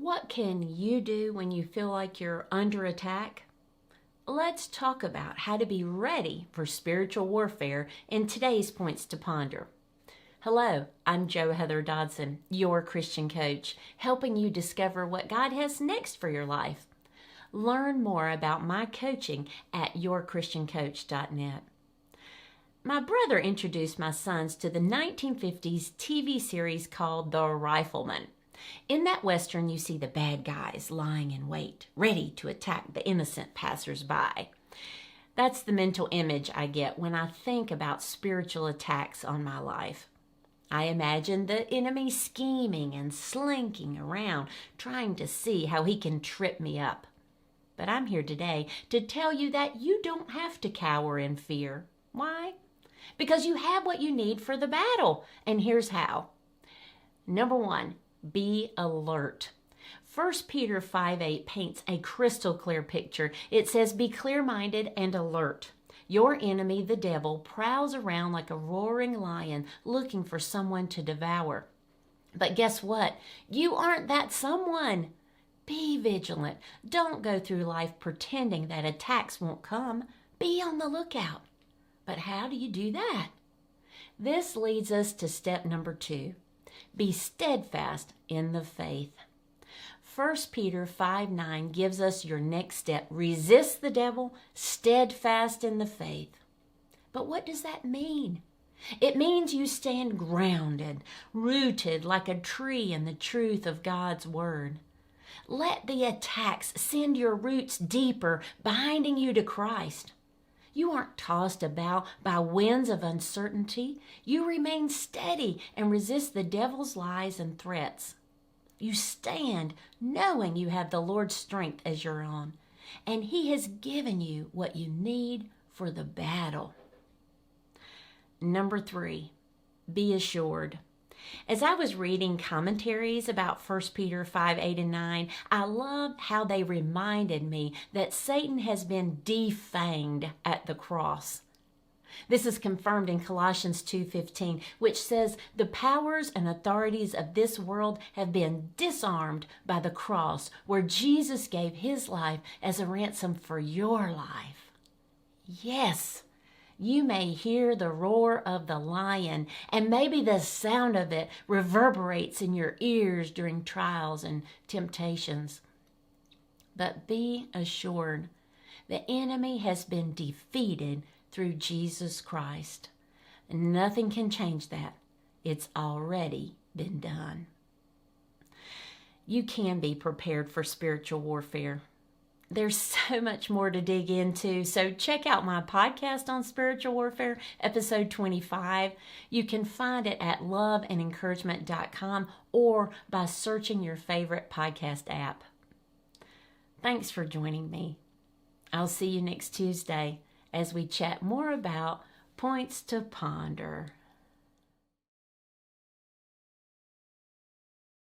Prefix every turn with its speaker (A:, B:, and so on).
A: What can you do when you feel like you're under attack? Let's talk about how to be ready for spiritual warfare in today's Points to Ponder. Hello, I'm Jo Heather Dodson, your Christian coach, helping you discover what God has next for your life. Learn more about my coaching at yourchristiancoach.net. My brother introduced my sons to the 1950s TV series called The Rifleman. In that Western, you see the bad guys lying in wait, ready to attack the innocent passersby. That's the mental image I get when I think about spiritual attacks on my life. I imagine the enemy scheming and slinking around, trying to see how he can trip me up. But I'm here today to tell you that you don't have to cower in fear. Why? Because you have what you need for the battle, and here's how. Number 1. Be alert. 1 Peter 5:8 paints a crystal clear picture. It says, be clear-minded and alert. Your enemy, the devil, prowls around like a roaring lion looking for someone to devour. But guess what? You aren't that someone. Be vigilant. Don't go through life pretending that attacks won't come. Be on the lookout. But how do you do that? This leads us to step number 2. Be steadfast in the faith. 1 Peter 5:9 gives us your next step. Resist the devil, steadfast in the faith. But what does that mean? It means you stand grounded, rooted like a tree in the truth of God's word. Let the attacks send your roots deeper, binding you to Christ. You aren't tossed about by winds of uncertainty. You remain steady and resist the devil's lies and threats. You stand knowing you have the Lord's strength as your own, and He has given you what you need for the battle. Number 3, be assured. As I was reading commentaries about 1 Peter 5:8 and 9, I loved how they reminded me that Satan has been defanged at the cross. This is confirmed in Colossians 2:15, which says, the powers and authorities of this world have been disarmed by the cross, where Jesus gave His life as a ransom for your life. Yes. You may hear the roar of the lion, and maybe the sound of it reverberates in your ears during trials and temptations. But be assured, the enemy has been defeated through Jesus Christ. Nothing can change that. It's already been done. You can be prepared for spiritual warfare. There's so much more to dig into, so check out my podcast on spiritual warfare, episode 25. You can find it at loveandencouragement.com or by searching your favorite podcast app. Thanks for joining me. I'll see you next Tuesday as we chat more about Points to Ponder.